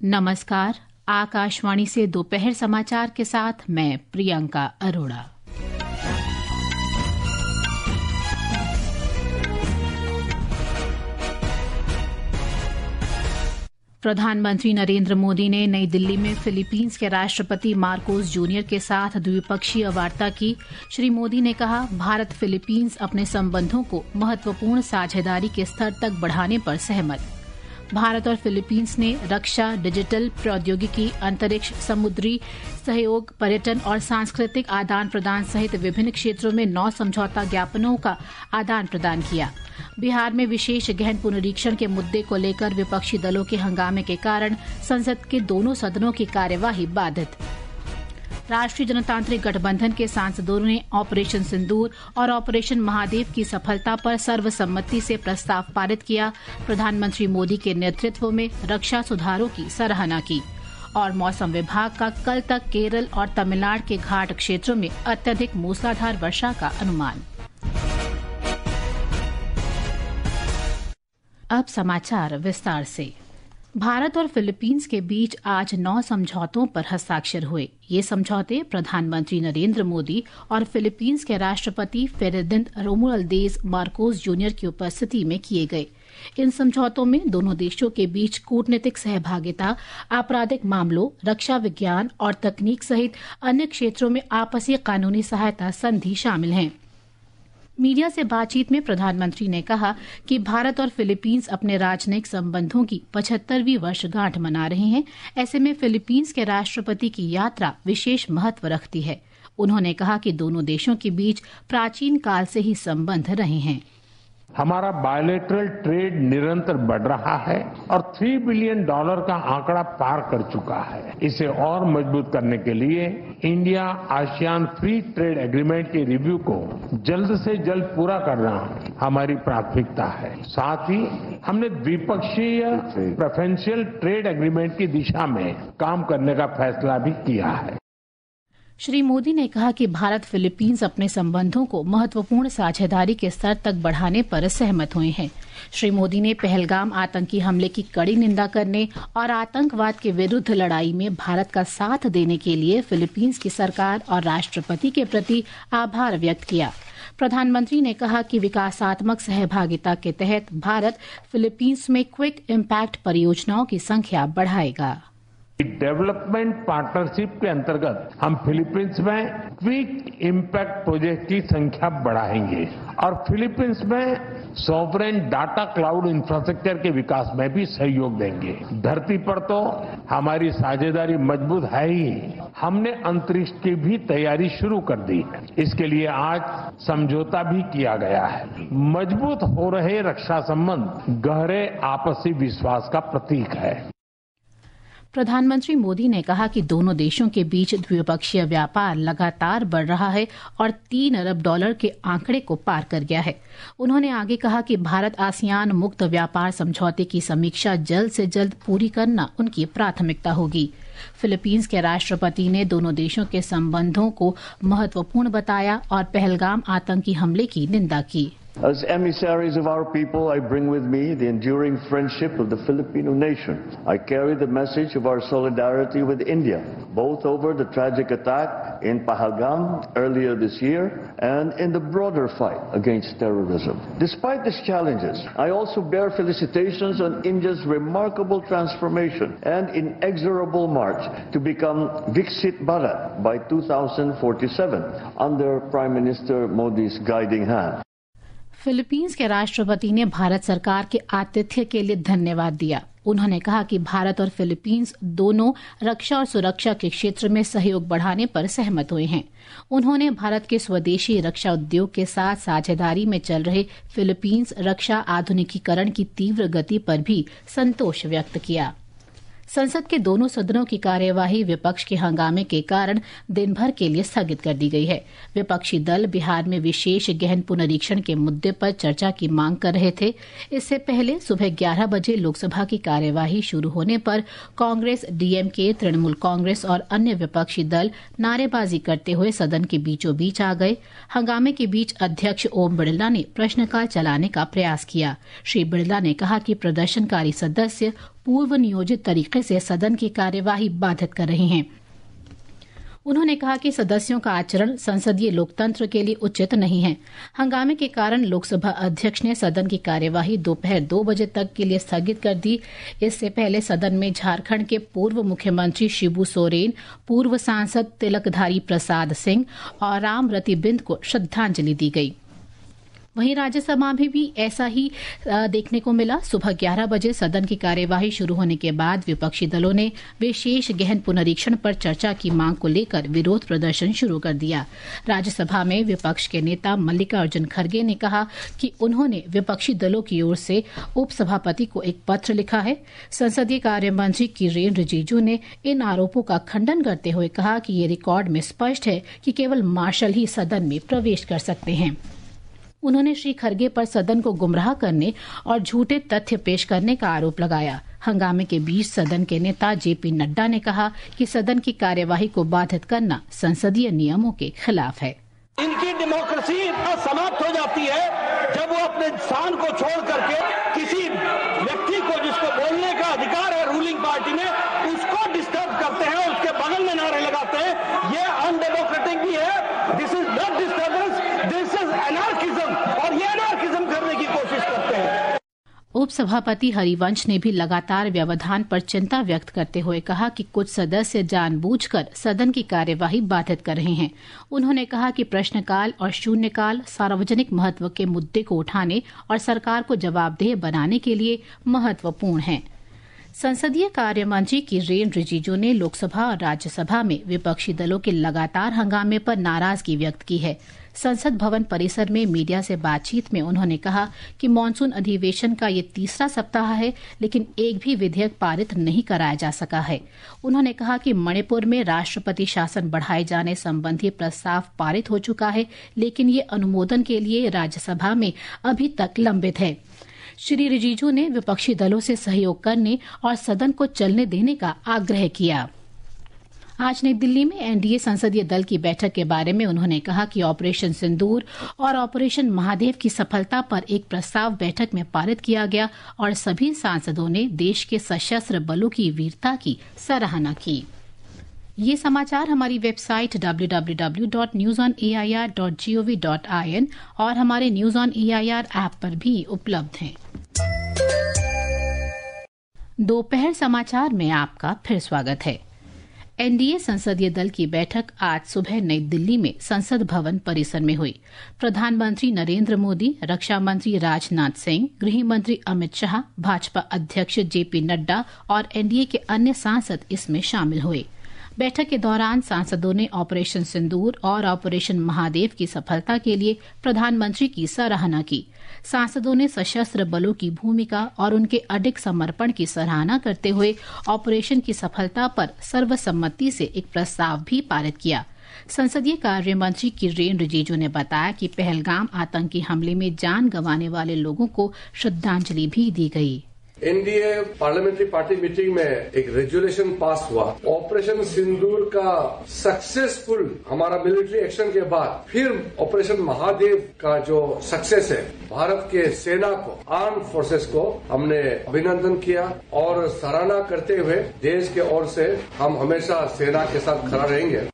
नमस्कार। आकाशवाणी से दोपहर समाचार के साथ मैं प्रियंका अरोड़ा। प्रधानमंत्री नरेंद्र मोदी ने नई दिल्ली में फिलीपींस के राष्ट्रपति मार्कोस जूनियर के साथ द्विपक्षीय वार्ता की। श्री मोदी ने कहा, भारत फिलीपींस अपने संबंधों को महत्वपूर्ण साझेदारी के स्तर तक बढ़ाने पर सहमत। भारत और फिलीपींस ने रक्षा, डिजिटल प्रौद्योगिकी, अंतरिक्ष, समुद्री सहयोग, पर्यटन और सांस्कृतिक आदान प्रदान सहित विभिन्न क्षेत्रों में 9 समझौता ज्ञापनों का आदान प्रदान किया। बिहार में विशेष गहन पुनरीक्षण के मुद्दे को लेकर विपक्षी दलों के हंगामे के कारण संसद के दोनों सदनों की कार्यवाही बाधित। राष्ट्रीय जनतांत्रिक गठबंधन के सांसदों ने ऑपरेशन सिंदूर और ऑपरेशन महादेव की सफलता पर सर्वसम्मति से प्रस्ताव पारित किया। प्रधानमंत्री मोदी के नेतृत्व में रक्षा सुधारों की सराहना की। और मौसम विभाग का कल तक केरल और तमिलनाडु के घाट क्षेत्रों में अत्यधिक मूसलाधार वर्षा का अनुमान। अब समाचार विस्तार से। भारत और फिलीपींस के बीच आज 9 समझौतों पर हस्ताक्षर हुए। ये समझौते प्रधानमंत्री नरेंद्र मोदी और फिलीपींस के राष्ट्रपति फेर्डिनेंड रोमुल्देज मार्कोस जूनियर की उपस्थिति में किए गए। इन समझौतों में दोनों देशों के बीच कूटनीतिक सहभागिता, आपराधिक मामलों, रक्षा विज्ञान और तकनीक सहित अन्य क्षेत्रों में आपसी कानूनी सहायता संधि शामिल हैं। मीडिया से बातचीत में प्रधानमंत्री ने कहा कि भारत और फिलीपींस अपने राजनयिक संबंधों की 75वीं वर्षगांठ मना रहे हैं। ऐसे में फिलीपींस के राष्ट्रपति की यात्रा विशेष महत्व रखती है। उन्होंने कहा कि दोनों देशों के बीच प्राचीन काल से ही संबंध रहे हैं। हमारा बायलैटरल ट्रेड निरंतर बढ़ रहा है और $3 बिलियन का आंकड़ा पार कर चुका है। इसे और मजबूत करने के लिए India ASEAN free trade agreement के रिव्यू को जल्द से जल्द पूरा करना हमारी प्राथमिकता है। साथ ही हमने द्विपक्षीय प्रेफरेंशियल ट्रेड एग्रीमेंट की दिशा में काम करने का फैसला भी किया है। श्री मोदी ने कहा कि भारत फिलीपींस अपने संबंधों को महत्वपूर्ण साझेदारी के स्तर तक बढ़ाने पर सहमत हुए हैं। श्री मोदी ने पहलगाम आतंकी हमले की कड़ी निंदा करने और आतंकवाद के विरुद्ध लड़ाई में भारत का साथ देने के लिए फिलीपींस की सरकार और राष्ट्रपति के प्रति आभार व्यक्त किया। प्रधानमंत्री ने कहा कि विकासात्मक सहभागिता के तहत भारत फिलीपींस में क्विक इम्पैक्ट परियोजनाओं की संख्या बढ़ाएगा। डेवलपमेंट पार्टनरशिप के अंतर्गत हम फिलीपींस में क्विक इम्पैक्ट प्रोजेक्ट की संख्या बढ़ाएंगे और फिलीपींस में सॉवरेन डाटा क्लाउड इंफ्रास्ट्रक्चर के विकास में भी सहयोग देंगे। धरती पर तो हमारी साझेदारी मजबूत है ही, हमने अंतरिक्ष की भी तैयारी शुरू कर दी है। इसके लिए आज समझौता भी किया गया है। मजबूत हो रहे रक्षा संबंध गहरे आपसी विश्वास का प्रतीक है। प्रधानमंत्री मोदी ने कहा कि दोनों देशों के बीच द्विपक्षीय व्यापार लगातार बढ़ रहा है और $3 अरब के आंकड़े को पार कर गया है। उन्होंने आगे कहा कि भारत आसियान मुक्त व्यापार समझौते की समीक्षा जल्द से जल्द पूरी करना उनकी प्राथमिकता होगी। फिलीपींस के राष्ट्रपति ने दोनों देशों के संबंधों को महत्वपूर्ण बताया और पहलगाम आतंकी हमले की निंदा की। As emissaries of our people, I bring with me the enduring friendship of the Filipino nation. I carry the message of our solidarity with India, both over the tragic attack in Pahalgam earlier this year and in the broader fight against terrorism. Despite these challenges, I also bear felicitations on India's remarkable transformation and inexorable march to become Viksit Bharat by 2047 under Prime Minister Modi's guiding hand. Philippines के राष्ट्रपति ने भारत सरकार के आतिथ्य के लिए धन्यवाद दिया। उन्होंने कहा कि भारत और फिलीपींस दोनों रक्षा और सुरक्षा के क्षेत्र में सहयोग बढ़ाने पर सहमत हुए हैं। उन्होंने भारत के स्वदेशी रक्षा उद्योग के साथ साझेदारी में चल रहे फिलीपींस रक्षा आधुनिकीकरण की तीव्र गति पर भी संतोष व्यक्त किया। संसद के दोनों सदनों की कार्यवाही विपक्ष के हंगामे के कारण दिन भर के लिए स्थगित कर दी गई है। विपक्षी दल बिहार में विशेष गहन पुनरीक्षण के मुद्दे पर चर्चा की मांग कर रहे थे। इससे पहले सुबह 11 बजे लोकसभा की कार्यवाही शुरू होने पर कांग्रेस, डीएमके, तृणमूल कांग्रेस और अन्य विपक्षी दल नारेबाजी करते हुए सदन के बीचों बीच आ गए। हंगामे के बीच अध्यक्ष ओम बिड़ला ने प्रश्नकाल चलाने का प्रयास किया। श्री बिड़ला ने कहा कि प्रदर्शनकारी सदस्य पूर्व नियोजित तरीके से सदन की कार्यवाही बाधित कर रही हैं। उन्होंने कहा कि सदस्यों का आचरण संसदीय लोकतंत्र के लिए उचित नहीं है। हंगामे के कारण लोकसभा अध्यक्ष ने सदन की कार्यवाही दोपहर 2 बजे तक के लिए स्थगित कर दी। इससे पहले सदन में झारखंड के पूर्व मुख्यमंत्री शिबू सोरेन, पूर्व सांसद तिलकधारी प्रसाद सिंह और राम रति बिंद को श्रद्धांजलि दी गई। वहीं राज्यसभा में भी ऐसा ही देखने को मिला। सुबह 11 बजे सदन की कार्यवाही शुरू होने के बाद विपक्षी दलों ने विशेष गहन पुनरीक्षण पर चर्चा की मांग को लेकर विरोध प्रदर्शन शुरू कर दिया। राज्यसभा में विपक्ष के नेता मल्लिकार्जुन खड़गे ने कहा कि उन्होंने विपक्षी दलों की ओर से उपसभापति को एक पत्र लिखा है। संसदीय कार्य मंत्री किरेन रिजिजू ने इन आरोपों का खंडन करते हुए कहा कि ये रिकॉर्ड में स्पष्ट है कि केवल मार्शल ही सदन में प्रवेश कर सकते हैं। उन्होंने श्री खड़गे पर सदन को गुमराह करने और झूठे तथ्य पेश करने का आरोप लगाया। हंगामे के बीच सदन के नेता जेपी नड्डा ने कहा कि सदन की कार्यवाही को बाधित करना संसदीय नियमों के खिलाफ है। इनकी डेमोक्रेसी इतना समाप्त हो जाती है जब वो अपने स्थान को छोड़ करके किसी व्यक्ति को जिसको बोलने का अधिकार है रूलिंग पार्टी में, उसको डिस्टर्ब करते हैं, उसके बगल में नारे लगाते हैं। ये अनडेमोक्रेटिक भी है। This is not disturbance, this is anarchism, और ये एनार्किज्म करने की कोशिश करते हैं। उपसभापति हरिवंश ने भी लगातार व्यवधान पर चिंता व्यक्त करते हुए कहा कि कुछ सदस्य जानबूझकर सदन की कार्यवाही बाधित कर रहे हैं। उन्होंने कहा कि प्रश्नकाल और शून्यकाल सार्वजनिक महत्व के मुद्दे को उठाने और सरकार को जवाबदेह बनाने के लिए महत्वपूर्ण हैं। संसदीय कार्य मंत्री किरेन रिजिजू ने लोकसभा और राज्यसभा में विपक्षी दलों के लगातार हंगामे पर नाराजगी व्यक्त की है। संसद भवन परिसर में मीडिया से बातचीत में उन्होंने कहा कि मानसून अधिवेशन का ये तीसरा सप्ताह है, लेकिन एक भी विधेयक पारित नहीं कराया जा सका है। उन्होंने कहा कि मणिपुर में राष्ट्रपति शासन बढ़ाए जाने संबंधी प्रस्ताव पारित हो चुका है, लेकिन ये अनुमोदन के लिए राज्यसभा में अभी तक लंबित है। श्री रिजिजू ने विपक्षी दलों से सहयोग करने और सदन को चलने देने का आग्रह किया। आज नई दिल्ली में एनडीए संसदीय दल की बैठक के बारे में उन्होंने कहा कि ऑपरेशन सिंदूर और ऑपरेशन महादेव की सफलता पर एक प्रस्ताव बैठक में पारित किया गया और सभी सांसदों ने देश के सशस्त्र बलों की वीरता की सराहना की। ये समाचार हमारी वेबसाइट www.newsonair.gov.in और हमारे न्यूज ऑन एआईआर ऐप पर भी उपलब्ध हैं। दोपहर समाचार में आपका फिर स्वागत है। एनडीए संसदीय दल की बैठक आज सुबह नई दिल्ली में संसद भवन परिसर में हुई। प्रधानमंत्री नरेंद्र मोदी, रक्षा मंत्री राजनाथ सिंह, गृह मंत्री अमित शाह, भाजपा अध्यक्ष जेपी नड्डा और एनडीए के अन्य सांसद इसमें शामिल हुए। बैठक के दौरान सांसदों ने ऑपरेशन सिंदूर और ऑपरेशन महादेव की सफलता के लिए प्रधानमंत्री की सराहना की। सांसदों ने सशस्त्र बलों की भूमिका और उनके अडिग समर्पण की सराहना करते हुए ऑपरेशन की सफलता पर सर्वसम्मति से एक प्रस्ताव भी पारित किया। संसदीय कार्य मंत्री किरेन रिजिजू ने बताया कि पहलगाम आतंकी हमले में जान गंवाने वाले लोगों को श्रद्धांजलि भी दी गई। एनडीए पार्लियामेंट्री पार्टी मीटिंग में एक रेजोल्यूशन पास हुआ। ऑपरेशन सिंदूर का सक्सेसफुल हमारा मिलिट्री एक्शन के बाद फिर ऑपरेशन महादेव का जो सक्सेस है, भारत के सेना को, आर्म फोर्सेस को हमने अभिनंदन किया और सराहना करते हुए देश के ओर से हम हमेशा सेना के साथ खड़ा रहेंगे।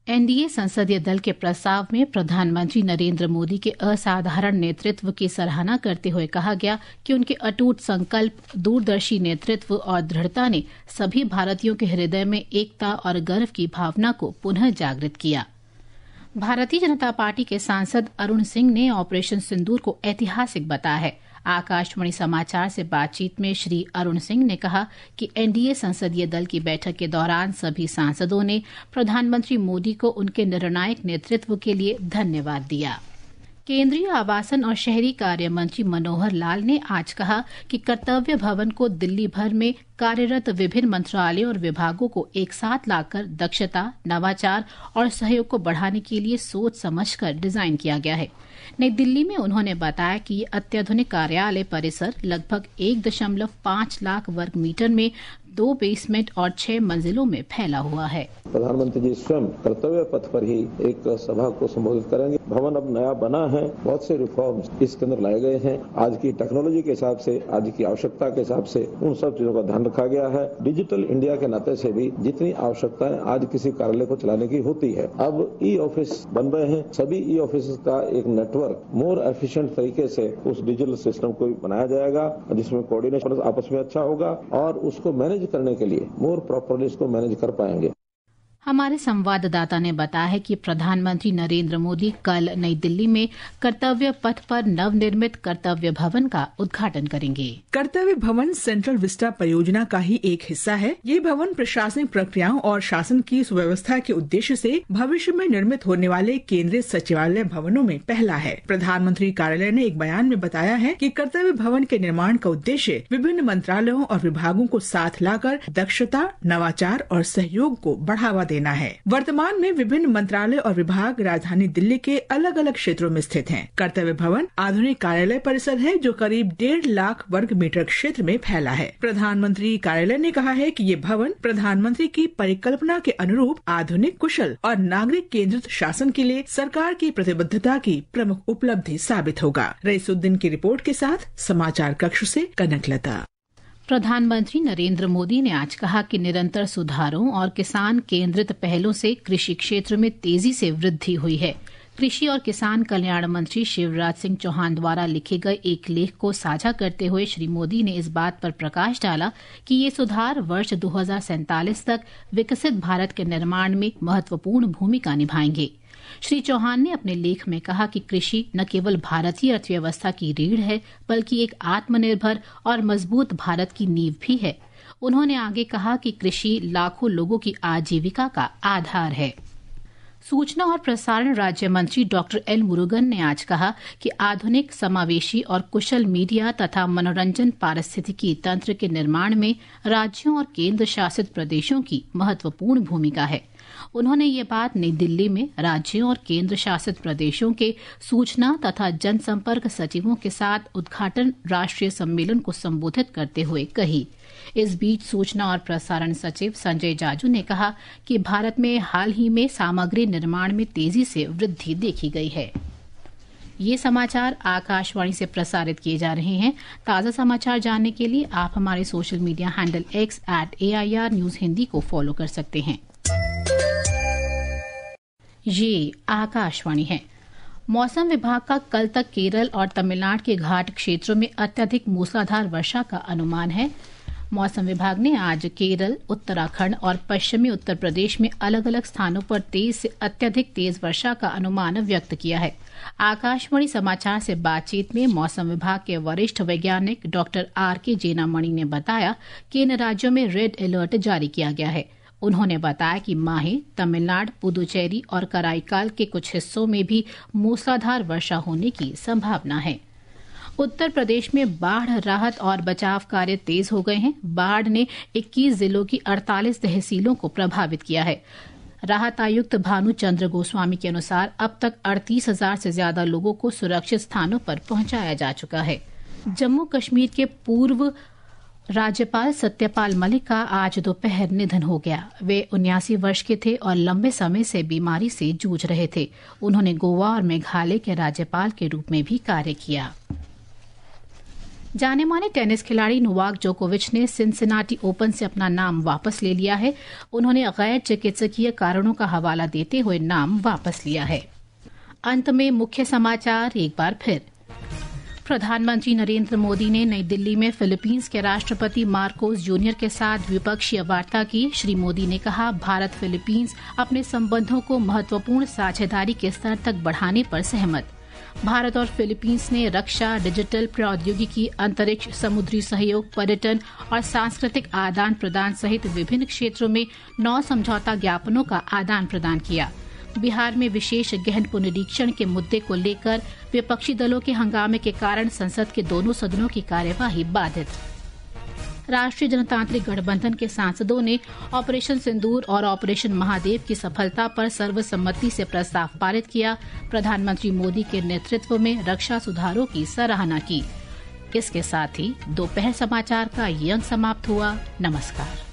एनडीए संसदीय दल के प्रस्ताव में प्रधानमंत्री नरेंद्र मोदी के असाधारण नेतृत्व की सराहना करते हुए कहा गया कि उनके अटूट संकल्प, दूरदर्शी नेतृत्व और दृढ़ता ने सभी भारतीयों के हृदय में एकता और गर्व की भावना को पुनः जागृत किया। भारतीय जनता पार्टी के सांसद अरुण सिंह ने ऑपरेशन सिंदूर को ऐतिहासिक बताया है। आकाशवाणी समाचार से बातचीत में श्री अरुण सिंह ने कहा कि एनडीए संसदीय दल की बैठक के दौरान सभी सांसदों ने प्रधानमंत्री मोदी को उनके निर्णायक नेतृत्व के लिए धन्यवाद दिया। केंद्रीय आवासन और शहरी कार्य मंत्री मनोहर लाल ने आज कहा कि कर्तव्य भवन को दिल्ली भर में कार्यरत विभिन्न मंत्रालयों और विभागों को एक साथ लाकर दक्षता, नवाचार और सहयोग को बढ़ाने के लिए सोच समझकर डिजाइन किया गया है। नई दिल्ली में उन्होंने बताया कि ये अत्याधुनिक कार्यालय परिसर लगभग 1.5 लाख वर्ग मीटर में 2 बेसमेंट और 6 मंजिलों में फैला हुआ है। प्रधानमंत्री जी स्वयं कर्तव्य पथ पर ही एक सभा को संबोधित करेंगे। भवन अब नया बना है, बहुत से रिफॉर्म्स इसके अंदर लाए गए हैं। आज की टेक्नोलॉजी के हिसाब से, आज की आवश्यकता के हिसाब से उन सब चीजों का ध्यान रखा गया है। डिजिटल इंडिया के नाते से भी जितनी आवश्यकताएं आज किसी कार्यालय को चलाने की होती है, अब ई ऑफिस बन रहे हैं। सभी ई ऑफिस का एक नेटवर्क मोर एफिशिएंट तरीके से उस डिजिटल सिस्टम को बनाया जाएगा, जिसमें कोऑर्डिनेशन आपस में अच्छा होगा और उसको मैनेज करने के लिए मोर प्रॉपरली इसको मैनेज कर पाएंगे। हमारे संवाददाता ने बताया है कि प्रधानमंत्री नरेंद्र मोदी कल नई दिल्ली में कर्तव्य पथ पर नवनिर्मित कर्तव्य भवन का उद्घाटन करेंगे। कर्तव्य भवन सेंट्रल विस्टा परियोजना का ही एक हिस्सा है। ये भवन प्रशासनिक प्रक्रियाओं और शासन की सुव्यवस्था के उद्देश्य से भविष्य में निर्मित होने वाले केंद्रीय सचिवालय भवनों में पहला है। प्रधानमंत्री कार्यालय ने एक बयान में बताया है कि कर्तव्य भवन के निर्माण का उद्देश्य विभिन्न मंत्रालयों और विभागों को साथ लाकर दक्षता, नवाचार और सहयोग को बढ़ावा देना है। वर्तमान में विभिन्न मंत्रालय और विभाग राजधानी दिल्ली के अलग अलग क्षेत्रों में स्थित हैं। कर्तव्य भवन आधुनिक कार्यालय परिसर है जो करीब 1.5 लाख वर्ग मीटर क्षेत्र में फैला है। प्रधानमंत्री कार्यालय ने कहा है कि ये भवन प्रधानमंत्री की परिकल्पना के अनुरूप आधुनिक, कुशल और नागरिक केंद्रित शासन के लिए सरकार की प्रतिबद्धता की प्रमुख उपलब्धि साबित होगा। रईसुद्दीन की रिपोर्ट के साथ समाचार कक्ष से कनकलता। प्रधानमंत्री नरेंद्र मोदी ने आज कहा कि निरंतर सुधारों और किसान केंद्रित पहलों से कृषि क्षेत्र में तेजी से वृद्धि हुई है। कृषि और किसान कल्याण मंत्री शिवराज सिंह चौहान द्वारा लिखे गए एक लेख को साझा करते हुए श्री मोदी ने इस बात पर प्रकाश डाला कि ये सुधार वर्ष 2047 तक विकसित भारत के निर्माण में महत्वपूर्ण भूमिका निभाएंगे। श्री चौहान ने अपने लेख में कहा कि कृषि न केवल भारतीय अर्थव्यवस्था की रीढ़ है, बल्कि एक आत्मनिर्भर और मजबूत भारत की नींव भी है। उन्होंने आगे कहा कि कृषि लाखों लोगों की आजीविका का आधार है। सूचना और प्रसारण राज्य मंत्री डॉक्टर एल मुरुगन ने आज कहा कि आधुनिक, समावेशी और कुशल मीडिया तथा मनोरंजन पारिस्थितिकी तंत्र के निर्माण में राज्यों और केंद्र शासित प्रदेशों की महत्वपूर्ण भूमिका है। उन्होंने ये बात नई दिल्ली में राज्यों और केंद्र शासित प्रदेशों के सूचना तथा जनसंपर्क सचिवों के साथ उद्घाटन राष्ट्रीय सम्मेलन को संबोधित करते हुए कही। इस बीच सूचना और प्रसारण सचिव संजय जाजू ने कहा कि भारत में हाल ही में सामग्री निर्माण में तेजी से वृद्धि देखी गई है। ये समाचार आकाशवाणी से प्रसारित किए जा रहे हैं। ताज़ा समाचार जानने के लिए आप हमारे social media handle X @AIR News Hindi को फॉलो कर सकते हैं। ये आकाशवाणी है। मौसम विभाग का कल तक केरल और तमिलनाडु के घाट क्षेत्रों में अत्यधिक मूसलाधार वर्षा का अनुमान है। मौसम विभाग ने आज केरल, उत्तराखंड और पश्चिमी उत्तर प्रदेश में अलग अलग स्थानों पर तेज से अत्यधिक तेज वर्षा का अनुमान व्यक्त किया है। आकाशवाणी समाचार से बातचीत में मौसम विभाग के वरिष्ठ वैज्ञानिक डॉक्टर RK जेनामणि ने बताया कि इन राज्यों में रेड अलर्ट जारी किया गया है। उन्होंने बताया कि माहे, तमिलनाडु, पुदुचेरी और कराईकाल के कुछ हिस्सों में भी मूसलाधार वर्षा होने की संभावना है। उत्तर प्रदेश में बाढ़ राहत और बचाव कार्य तेज हो गए हैं। बाढ़ ने 21 जिलों की 48 तहसीलों को प्रभावित किया है। राहत आयुक्त भानु चंद्र गोस्वामी के अनुसार अब तक 38,000 से ज्यादा लोगों को सुरक्षित स्थानों पर पहुंचाया जा चुका है। जम्मू कश्मीर के पूर्व राज्यपाल सत्यपाल मलिक का आज दोपहर निधन हो गया। वे 79 वर्ष के थे और लंबे समय से बीमारी से जूझ रहे थे। उन्होंने गोवा और मेघालय के राज्यपाल के रूप में भी कार्य किया। जाने माने टेनिस खिलाड़ी नोवाक जोकोविच ने सिनसिनाटी ओपन से अपना नाम वापस ले लिया है। उन्होंने गैर चिकित्सकीय कारणों का हवाला देते हुए नाम वापस लिया है। अंत में मुख्य समाचार एक बार फिर। प्रधानमंत्री नरेंद्र मोदी ने नई दिल्ली में फिलीपींस के राष्ट्रपति मार्कोस जूनियर के साथ द्विपक्षीय वार्ता की। श्री मोदी ने कहा, भारत फिलीपींस अपने संबंधों को महत्वपूर्ण साझेदारी के स्तर तक बढ़ाने पर सहमत। भारत और फिलीपींस ने रक्षा, डिजिटल प्रौद्योगिकी, अंतरिक्ष, समुद्री सहयोग, पर्यटन और सांस्कृतिक आदान प्रदान सहित विभिन्न क्षेत्रों में 9 समझौता ज्ञापनों का आदान प्रदान किया। बिहार में विशेष गहन पुनरीक्षण के मुद्दे को लेकर विपक्षी दलों के हंगामे के कारण संसद के दोनों सदनों की कार्यवाही बाधित। राष्ट्रीय जनतांत्रिक गठबंधन के सांसदों ने ऑपरेशन सिंदूर और ऑपरेशन महादेव की सफलता पर सर्वसम्मति से प्रस्ताव पारित किया। प्रधानमंत्री मोदी के नेतृत्व में रक्षा सुधारों की सराहना की। इसके साथ ही दोपहर समाचार का ये अंक समाप्त हुआ। नमस्कार।